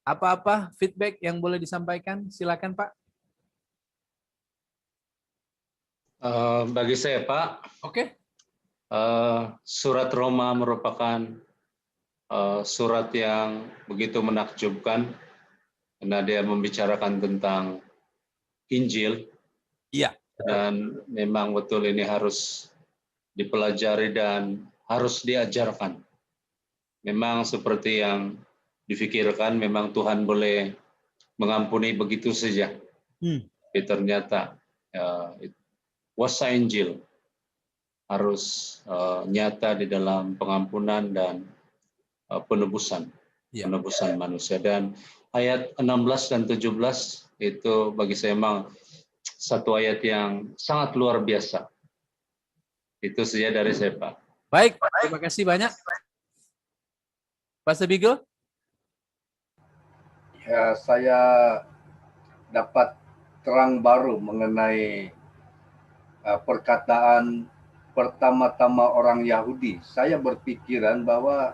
Apa-apa feedback yang boleh disampaikan? Silakan Pak. Bagi saya Pak, Oke. surat Roma merupakan surat yang begitu menakjubkan karena dia membicarakan tentang Injil. Iya. Dan memang betul ini harus dipelajari dan harus diajarkan. Memang seperti yang difikirkan, memang Tuhan boleh mengampuni begitu saja. Tapi ternyata kuasa Injil harus nyata di dalam pengampunan dan penebusan manusia. Dan ayat 16 dan 17 itu bagi saya memang satu ayat yang sangat luar biasa. Itu saja dari saya, Pak. Baik, terima kasih banyak. Pak Sebigo? Ya, saya dapat terang baru mengenai perkataan pertama-tama orang Yahudi. Saya berpikiran bahwa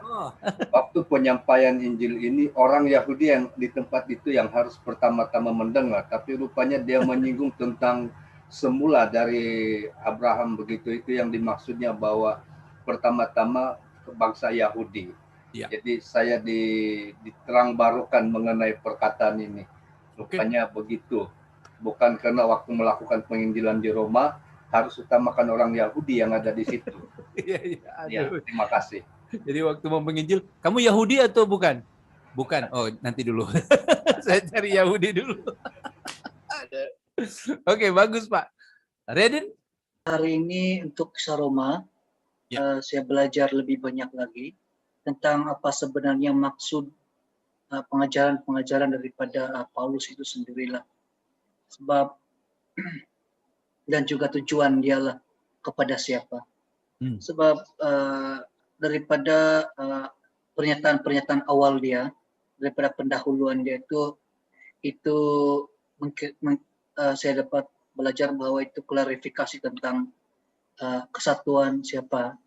waktu penyampaian Injil ini orang Yahudi yang di tempat itu yang harus pertama-tama mendengar, tapi rupanya dia menyinggung tentang semula dari Abraham, begitu itu yang dimaksudnya bahwa pertama-tama bangsa Yahudi. Ya. Jadi saya diterang barukan mengenai perkataan ini. Rupanya begitu. Bukan karena waktu melakukan penginjilan di Roma harus utamakan orang Yahudi yang ada di situ. Ya, terima kasih. Jadi waktu mau menginjil, kamu Yahudi atau bukan? Bukan. Oh, nanti dulu. Saya cari Yahudi dulu. Oke, bagus Pak. Redin? Hari ini untuk Saroma, saya belajar lebih banyak lagi tentang apa sebenarnya maksud pengajaran-pengajaran daripada Paulus itu sendirilah. Sebab dan juga tujuan dialah kepada siapa. Sebab daripada pernyataan-pernyataan awal dia, daripada pendahuluan dia itu saya dapat belajar bahwa itu klarifikasi tentang kesatuan siapa,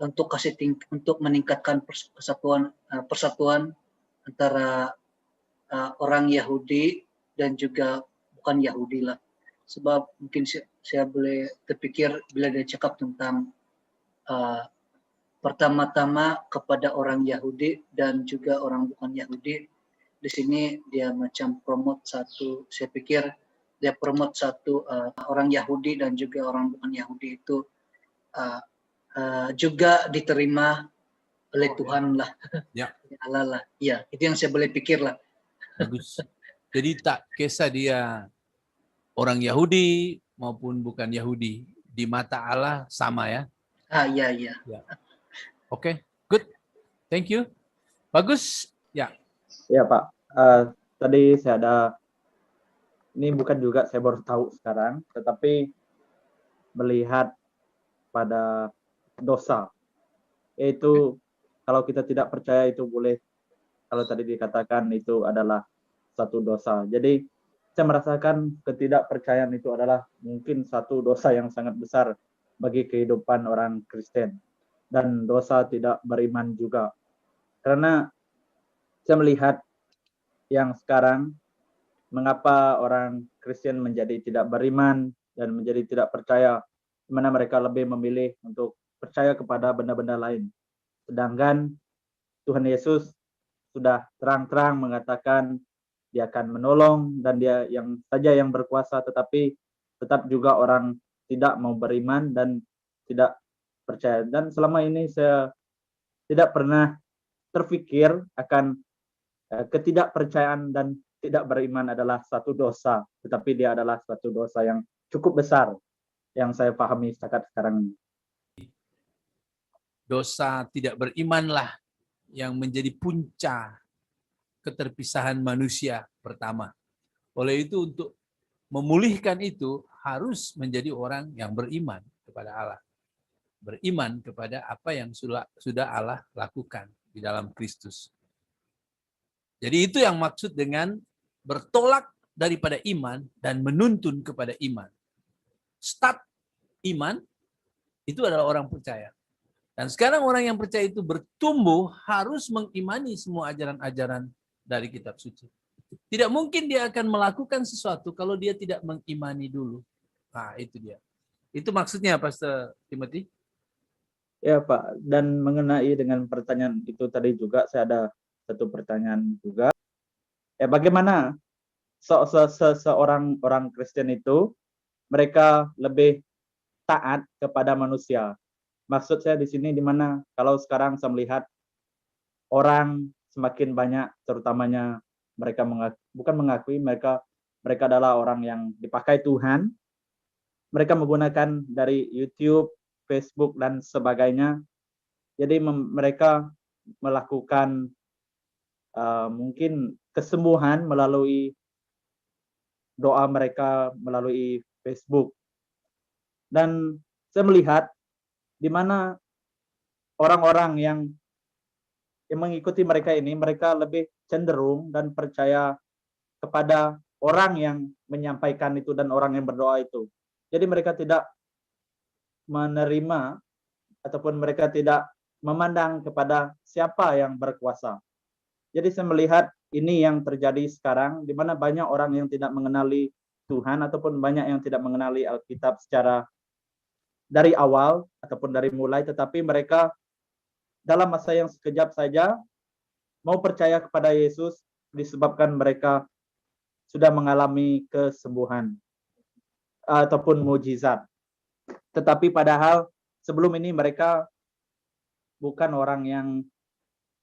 untuk meningkatkan persatuan antara orang Yahudi dan juga bukan Yahudi lah. Sebab mungkin saya boleh terpikir bila dia cakap tentang pertama-tama kepada orang Yahudi dan juga orang bukan Yahudi, di sini dia macam promote satu, saya pikir dia promote satu orang Yahudi dan juga orang bukan Yahudi itu juga diterima oleh Tuhan lah. Ya. Allah lah. Ya, itu yang saya boleh pikir lah. Bagus. Jadi tak kisah dia orang Yahudi maupun bukan Yahudi, di mata Allah sama ya. Iya. Oke, good. Thank you. Bagus. Ya. Ya Pak. Tadi saya ada, ini bukan juga saya baru tahu sekarang, tetapi melihat pada dosa. Yaitu kalau kita tidak percaya itu boleh, kalau tadi dikatakan itu adalah satu dosa. Jadi saya merasakan ketidakpercayaan itu adalah mungkin satu dosa yang sangat besar bagi kehidupan orang Kristen. Dan dosa tidak beriman juga. Karena saya melihat yang sekarang, mengapa orang Kristen menjadi tidak beriman dan menjadi tidak percaya, di mana mereka lebih memilih untuk percaya kepada benda-benda lain. Sedangkan Tuhan Yesus sudah terang-terang mengatakan dia akan menolong dan dia yang saja yang berkuasa, tetapi tetap juga orang tidak mau beriman dan tidak percaya. Dan selama ini saya tidak pernah terfikir akan ketidakpercayaan dan tidak beriman adalah satu dosa, tetapi dia adalah satu dosa yang cukup besar yang saya pahami sekarang ini. Dosa tidak berimanlah yang menjadi puncak keterpisahan manusia pertama. Oleh itu untuk memulihkan itu harus menjadi orang yang beriman kepada Allah. Beriman kepada apa yang sudah Allah lakukan di dalam Kristus. Jadi itu yang maksud dengan bertolak daripada iman dan menuntun kepada iman. Start iman itu adalah orang percaya. Dan sekarang orang yang percaya itu bertumbuh harus mengimani semua ajaran-ajaran dari kitab suci. Tidak mungkin dia akan melakukan sesuatu kalau dia tidak mengimani dulu. Nah, itu dia. Itu maksudnya, Pastor Timothy. Ya Pak, dan mengenai dengan pertanyaan itu tadi juga saya ada satu pertanyaan juga. Ya bagaimana seorang orang Kristen itu mereka lebih taat kepada manusia? Maksud saya di sini di mana kalau sekarang saya melihat orang semakin banyak, terutamanya mereka bukan mengakui mereka adalah orang yang dipakai Tuhan. Mereka menggunakan dari YouTube, Facebook dan sebagainya. Jadi mereka melakukan mungkin kesembuhan melalui doa mereka melalui Facebook. Dan saya melihat di mana orang-orang yang mengikuti mereka ini, mereka lebih cenderung dan percaya kepada orang yang menyampaikan itu dan orang yang berdoa itu. Jadi mereka tidak menerima ataupun mereka tidak memandang kepada siapa yang berkuasa. Jadi saya melihat ini yang terjadi sekarang, di mana banyak orang yang tidak mengenali Tuhan ataupun banyak yang tidak mengenali Alkitab secara dari awal ataupun dari mulai, tetapi mereka dalam masa yang sekejap saja mau percaya kepada Yesus disebabkan mereka sudah mengalami kesembuhan ataupun mujizat. Tetapi padahal sebelum ini mereka bukan orang yang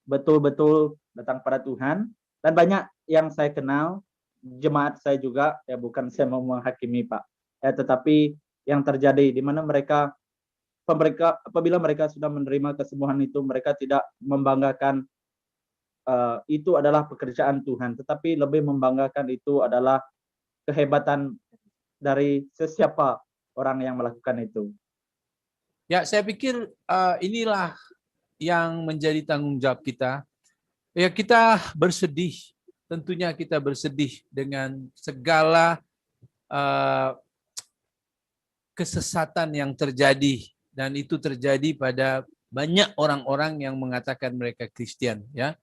betul-betul datang pada Tuhan, dan banyak yang saya kenal, jemaat saya juga, ya bukan saya mau menghakimi Pak, ya tetapi yang terjadi di mana mereka apabila mereka sudah menerima kesembuhan itu, mereka tidak membanggakan itu adalah pekerjaan Tuhan, tetapi lebih membanggakan itu adalah kehebatan dari sesiapa orang yang melakukan itu. Ya, saya pikir inilah yang menjadi tanggung jawab kita. Ya, kita bersedih, tentunya kita bersedih dengan segala kesesatan yang terjadi, dan itu terjadi pada banyak orang-orang yang mengatakan mereka Kristen, ya,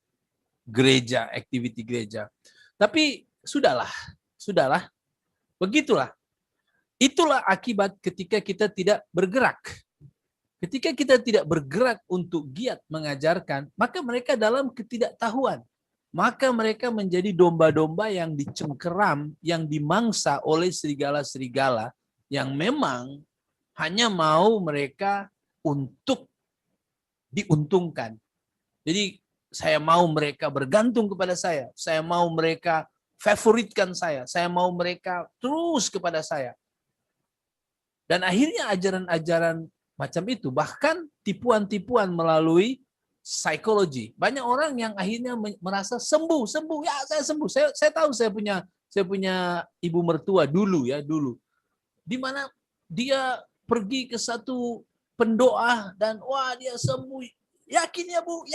gereja, aktiviti gereja. Tapi sudahlah, begitulah. Itulah akibat ketika kita tidak bergerak. Ketika kita tidak bergerak untuk giat mengajarkan, maka mereka dalam ketidaktahuan. Maka mereka menjadi domba-domba yang dicengkeram, yang dimangsa oleh serigala-serigala yang memang hanya mau mereka untuk diuntungkan. Jadi saya mau mereka bergantung kepada saya mau mereka favoritkan saya mau mereka terus kepada saya. Dan akhirnya ajaran-ajaran macam itu, bahkan tipuan-tipuan melalui psikologi. Banyak orang yang akhirnya merasa sembuh, ya saya sembuh. Saya tahu saya punya ibu mertua dulu, di mana dia pergi ke satu pendoa dan wah dia sembuh. Yakin ya Bu,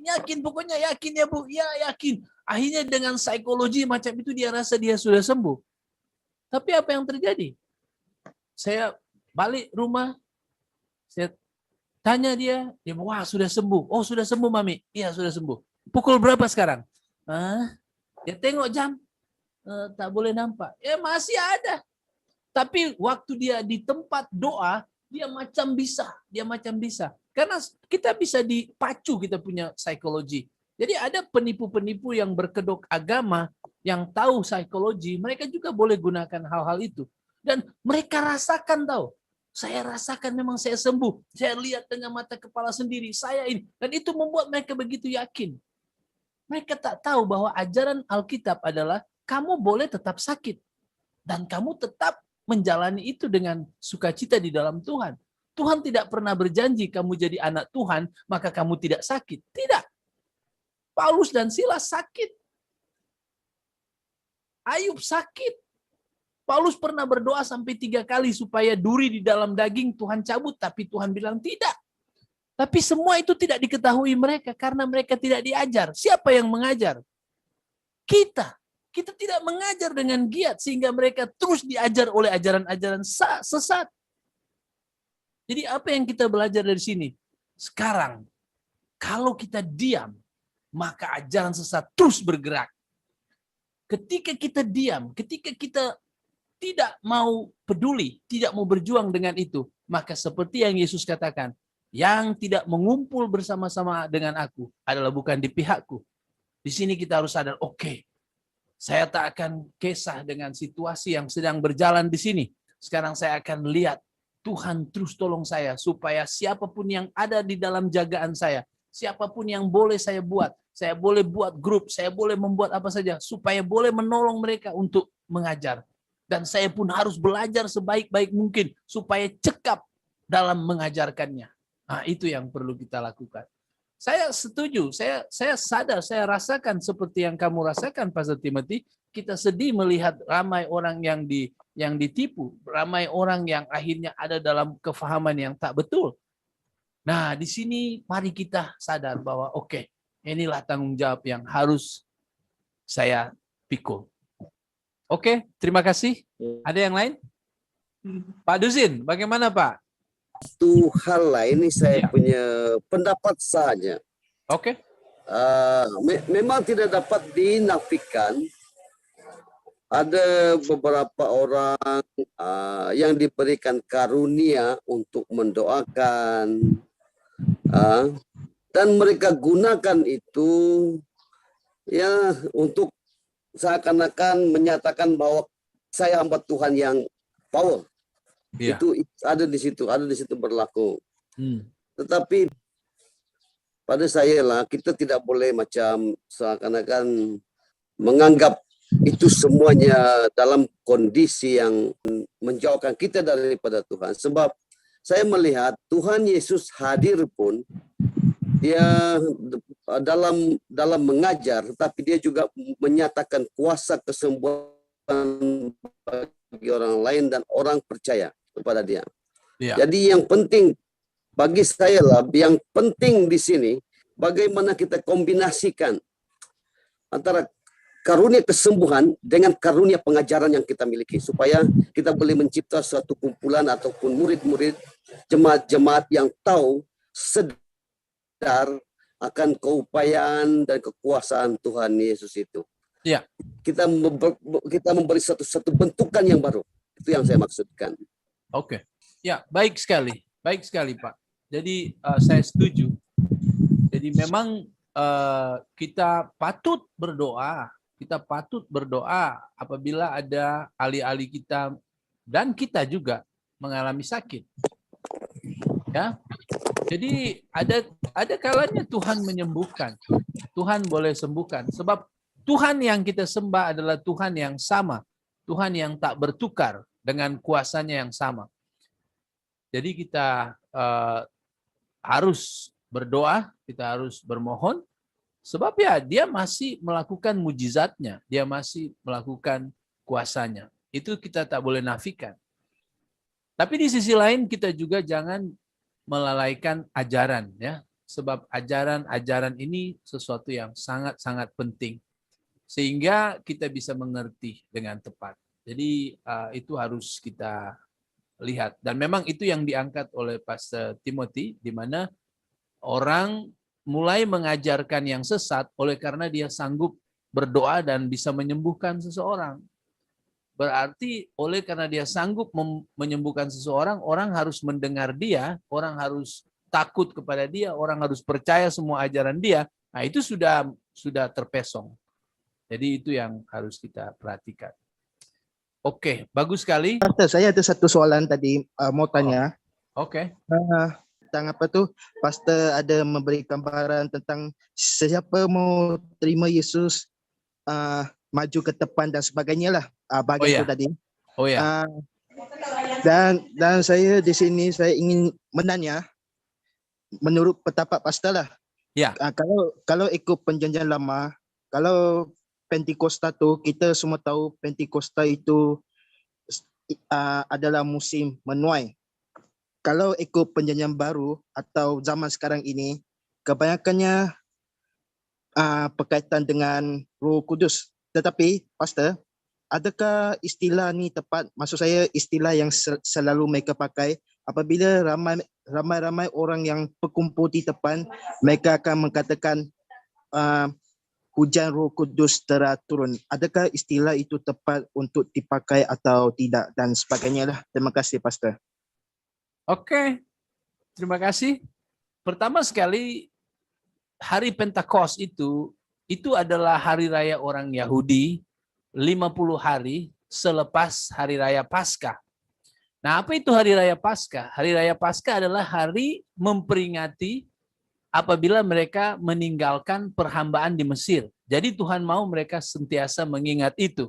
yakin pokoknya yakin ya Bu, ya yakin. Akhirnya dengan psikologi macam itu dia rasa dia sudah sembuh. Tapi apa yang terjadi? Saya balik rumah, saya tanya dia wah sudah sembuh. Oh sudah sembuh Mami. Iya sudah sembuh. Pukul berapa sekarang? Ya tengok jam. Tak boleh nampak. Ya masih ada. Tapi waktu dia di tempat doa, dia macam bisa. Karena kita bisa dipacu, kita punya psikologi. Jadi ada penipu-penipu yang berkedok agama, yang tahu psikologi, mereka juga boleh gunakan hal-hal itu. Dan mereka rasakan tahu. Saya rasakan memang saya sembuh. Saya lihat dengan mata kepala sendiri. Saya ini. Dan itu membuat mereka begitu yakin. Mereka tak tahu bahwa ajaran Alkitab adalah kamu boleh tetap sakit. Dan kamu tetap menjalani itu dengan sukacita di dalam Tuhan. Tuhan tidak pernah berjanji kamu jadi anak Tuhan, maka kamu tidak sakit. Tidak. Paulus dan Silas sakit. Ayub sakit. Paulus pernah berdoa sampai 3 kali supaya duri di dalam daging Tuhan cabut, tapi Tuhan bilang tidak. Tapi semua itu tidak diketahui mereka karena mereka tidak diajar. Siapa yang mengajar? Kita. Kita tidak mengajar dengan giat sehingga mereka terus diajar oleh ajaran-ajaran sesat. Jadi apa yang kita belajar dari sini? Sekarang, kalau kita diam, maka ajaran sesat terus bergerak. ketika kita diam, ketika kita tidak mau peduli, tidak mau berjuang dengan itu, maka seperti yang Yesus katakan, yang tidak mengumpul bersama-sama dengan aku adalah bukan di pihakku. Di sini kita harus sadar, oke, saya tak akan kisah dengan situasi yang sedang berjalan di sini. Sekarang saya akan lihat, Tuhan terus tolong saya, supaya siapapun yang ada di dalam jagaan saya, siapapun yang boleh saya boleh buat grup, saya boleh membuat apa saja, supaya boleh menolong mereka untuk mengajar. Dan saya pun harus belajar sebaik-baik mungkin, supaya cekap dalam mengajarkannya. Nah, itu yang perlu kita lakukan. Saya setuju, saya sadar, saya rasakan seperti yang kamu rasakan, Pastor Timothy. Kita sedih melihat ramai orang yang ditipu, ramai orang yang akhirnya ada dalam kefahaman yang tak betul. Nah, di sini mari kita sadar bahwa oke, inilah tanggung jawab yang harus saya pikul. Oke, terima kasih. Ada yang lain? Pak Duzin, bagaimana Pak? Satu hal lah, ini saya punya pendapat saja. Oke. Memang tidak dapat dinafikan ada beberapa orang yang diberikan karunia untuk mendoakan, dan mereka gunakan itu ya untuk seakan-akan menyatakan bahwa saya hamba Tuhan yang power. Yeah. Itu ada di situ berlaku. Tetapi pada saya lah, kita tidak boleh macam seakan-akan menganggap itu semuanya dalam kondisi yang menjauhkan kita daripada Tuhan. Sebab saya melihat Tuhan Yesus hadir pun dia dalam mengajar, tetapi dia juga menyatakan kuasa kesembuhan bagi orang lain dan orang percaya kepada dia. Ya. Jadi yang penting bagi saya lah, yang penting di sini bagaimana kita kombinasikan antara karunia kesembuhan dengan karunia pengajaran yang kita miliki, supaya kita boleh mencipta suatu kumpulan ataupun murid-murid, jemaat-jemaat yang tahu, sadar akan keupayaan dan kekuasaan Tuhan Yesus itu. Ya. Kita memberi satu bentukan yang baru. Itu yang saya maksudkan. Oke. Ya, baik sekali Pak. Jadi saya setuju. Jadi memang kita patut berdoa apabila ada ahli-ahli kita dan kita juga mengalami sakit. Ya. Jadi ada kalanya Tuhan menyembuhkan. Tuhan boleh sembuhkan, sebab Tuhan yang kita sembah adalah Tuhan yang sama, Tuhan yang tak bertukar dengan kuasanya yang sama. Jadi kita harus berdoa, kita harus bermohon, sebab ya dia masih melakukan mujizatnya, dia masih melakukan kuasanya. Itu kita tak boleh nafikan. Tapi di sisi lain kita juga jangan melalaikan ajaran, ya, sebab ajaran ini sesuatu yang sangat-sangat penting, sehingga kita bisa mengerti dengan tepat. Jadi itu harus kita lihat, dan memang itu yang diangkat oleh Pastor Timothy, di mana orang mulai mengajarkan yang sesat oleh karena dia sanggup berdoa dan bisa menyembuhkan seseorang. Berarti oleh karena dia sanggup menyembuhkan seseorang, orang harus mendengar dia, orang harus takut kepada dia, orang harus percaya semua ajaran dia. Nah, itu sudah terpesong. Jadi itu yang harus kita perhatikan. Oke, bagus sekali. Pastor, saya ada satu soalan tadi mau tanya. Oke. Tentang apa tuh? Pastor ada memberi gambaran tentang siapa mau terima Yesus, maju ke depan dan sebagainya lah, bagian itu tadi. Oh ya. Dan saya di sini saya ingin menanya, menurut pendapat pastor lah. Ya. Kalau ikut perjanjian lama, kalau Pentakosta tu kita semua tahu Pentakosta itu adalah musim menuai. Kalau ikut perjanjian baru atau zaman sekarang ini, kebanyakannya berkaitan dengan Roh Kudus. Tetapi, Pastor, adakah istilah ni tepat? Maksud saya istilah yang selalu mereka pakai apabila ramai-ramai orang yang berkumpul di depan, mereka akan mengatakan hujan Roh Kudus turun. Adakah istilah itu tepat untuk dipakai atau tidak dan sebagainya lah. Terima kasih Pastor. Oke, terima kasih. Pertama sekali, hari Pentakos itu adalah hari raya orang Yahudi 50 hari selepas hari raya Paskah. Nah, apa itu hari raya Paskah? Hari raya Paskah adalah hari memperingati apabila mereka meninggalkan perhambaan di Mesir. Jadi Tuhan mau mereka sentiasa mengingat itu.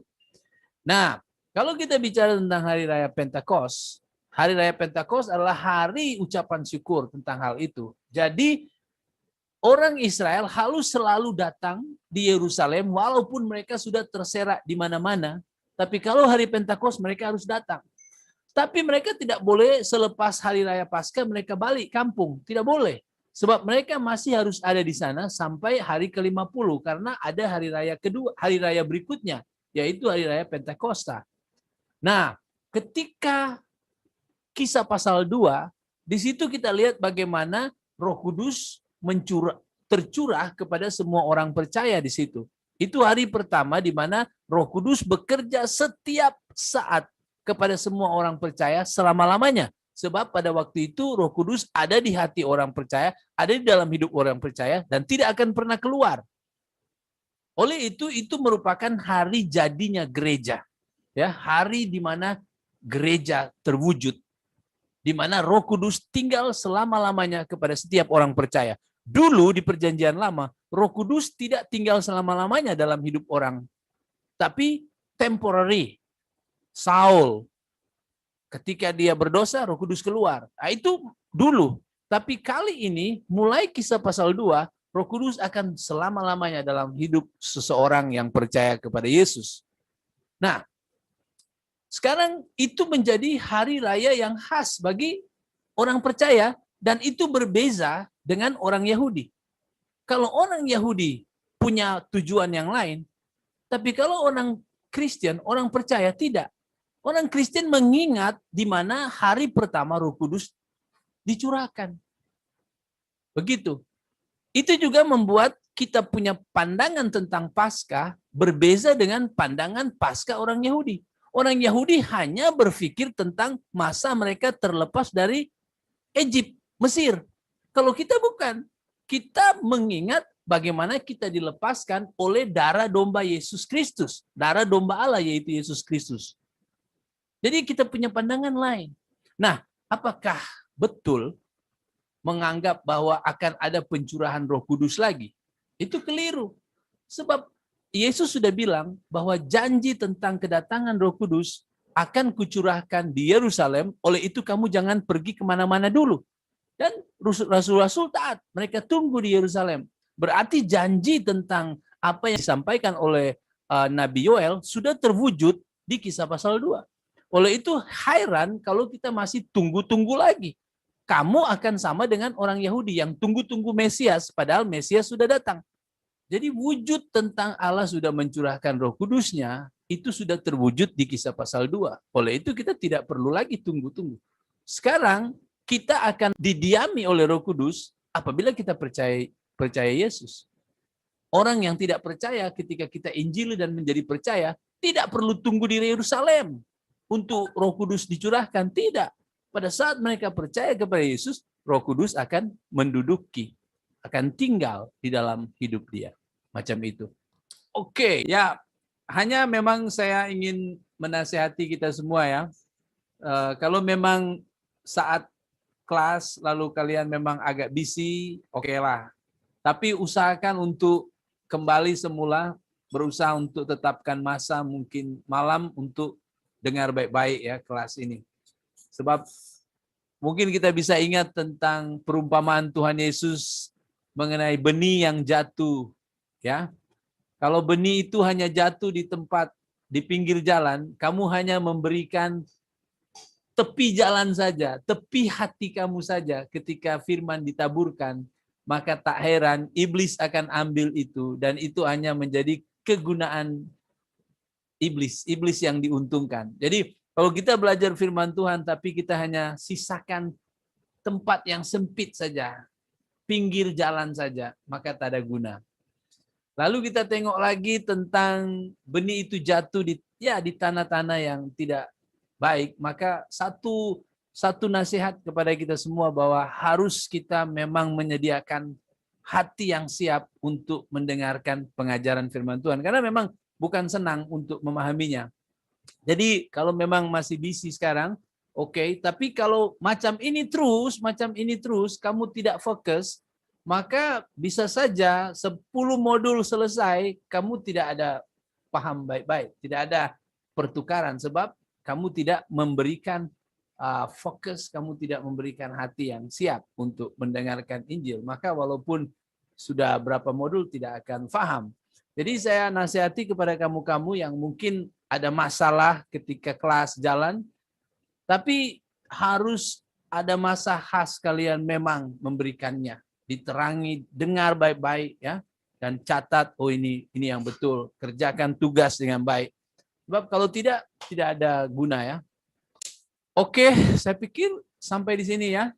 Nah, kalau kita bicara tentang hari raya Pentakos, hari raya Pentakos adalah hari ucapan syukur tentang hal itu. Jadi orang Israel harus selalu datang di Yerusalem walaupun mereka sudah terserak di mana-mana. Tapi kalau hari Pentakos mereka harus datang. Tapi mereka tidak boleh selepas hari raya Paskah mereka balik kampung. Tidak boleh. Sebab mereka masih harus ada di sana sampai hari ke-50 karena ada hari raya kedua, hari raya berikutnya, yaitu hari raya Pentakosta. Nah, ketika Kisah pasal 2, di situ kita lihat bagaimana Roh Kudus tercurah kepada semua orang percaya di situ. Itu hari pertama di mana Roh Kudus bekerja setiap saat kepada semua orang percaya selama-lamanya. Sebab pada waktu itu Roh Kudus ada di hati orang percaya, ada di dalam hidup orang percaya, dan tidak akan pernah keluar. Oleh itu merupakan hari jadinya gereja. Ya, hari di mana gereja terwujud, di mana Roh Kudus tinggal selama-lamanya kepada setiap orang percaya. Dulu di Perjanjian Lama, Roh Kudus tidak tinggal selama-lamanya dalam hidup orang, tapi temporary. Saul, ketika dia berdosa, Roh Kudus keluar. Nah, itu dulu. Tapi kali ini, mulai Kisah pasal 2, Roh Kudus akan selama-lamanya dalam hidup seseorang yang percaya kepada Yesus. Nah, sekarang itu menjadi hari raya yang khas bagi orang percaya, dan itu berbeza dengan orang Yahudi. Kalau orang Yahudi punya tujuan yang lain, tapi kalau orang Kristen, orang percaya tidak. Orang Kristen mengingat di mana hari pertama Roh Kudus dicurahkan. Begitu. Itu juga membuat kita punya pandangan tentang Paskah berbeza dengan pandangan Paskah orang Yahudi. Orang Yahudi hanya berpikir tentang masa mereka terlepas dari Egypt, Mesir. Kalau kita bukan. Kita mengingat bagaimana kita dilepaskan oleh darah domba Yesus Kristus. Darah domba Allah yaitu Yesus Kristus. Jadi kita punya pandangan lain. Nah, apakah betul menganggap bahwa akan ada pencurahan Roh Kudus lagi? Itu keliru. Sebab Yesus sudah bilang bahwa janji tentang kedatangan Roh Kudus akan kucurahkan di Yerusalem, oleh itu kamu jangan pergi kemana-mana dulu. Dan rasul-rasul taat, mereka tunggu di Yerusalem. Berarti janji tentang apa yang disampaikan oleh Nabi Yoel sudah terwujud di Kisah pasal 2. Oleh itu heran kalau kita masih tunggu-tunggu lagi. Kamu akan sama dengan orang Yahudi yang tunggu-tunggu Mesias, padahal Mesias sudah datang. Jadi wujud tentang Allah sudah mencurahkan Roh Kudusnya, itu sudah terwujud di Kisah pasal 2. Oleh itu kita tidak perlu lagi tunggu-tunggu. Sekarang kita akan didiami oleh Roh Kudus apabila kita percaya Yesus. Orang yang tidak percaya ketika kita Injili dan menjadi percaya, tidak perlu tunggu di Yerusalem untuk Roh Kudus dicurahkan. Tidak. Pada saat mereka percaya kepada Yesus, Roh Kudus akan menduduki, akan tinggal di dalam hidup dia. Macam itu. Oke, ya hanya memang saya ingin menasihati kita semua ya. Kalau memang saat kelas lalu kalian memang agak busy, oke lah. Tapi usahakan untuk kembali semula, berusaha untuk tetapkan masa mungkin malam untuk dengar baik-baik ya kelas ini. Sebab mungkin kita bisa ingat tentang perumpamaan Tuhan Yesus mengenai benih yang jatuh. Ya, kalau benih itu hanya jatuh di tempat di pinggir jalan, kamu hanya memberikan tepi jalan saja, tepi hati kamu saja ketika firman ditaburkan, maka tak heran iblis akan ambil itu dan itu hanya menjadi kegunaan iblis yang diuntungkan. Jadi kalau kita belajar firman Tuhan tapi kita hanya sisakan tempat yang sempit saja, pinggir jalan saja, maka tak ada guna. Lalu kita tengok lagi tentang benih itu jatuh di tanah-tanah yang tidak baik. Maka satu nasihat kepada kita semua bahwa harus kita memang menyediakan hati yang siap untuk mendengarkan pengajaran firman Tuhan. Karena memang bukan senang untuk memahaminya. Jadi kalau memang masih busy sekarang, oke. Tapi kalau macam ini terus, kamu tidak fokus, maka bisa saja 10 modul selesai, kamu tidak ada paham baik-baik, tidak ada pertukaran, sebab kamu tidak memberikan fokus, kamu tidak memberikan hati yang siap untuk mendengarkan Injil. Maka walaupun sudah berapa modul tidak akan paham. Jadi saya nasihati kepada kamu-kamu yang mungkin ada masalah ketika kelas jalan, tapi harus ada masa khas kalian memang memberikannya. Diterangi, dengar baik-baik ya, dan catat, oh ini yang betul, kerjakan tugas dengan baik. Sebab kalau tidak ada guna ya. Oke, saya pikir sampai di sini ya.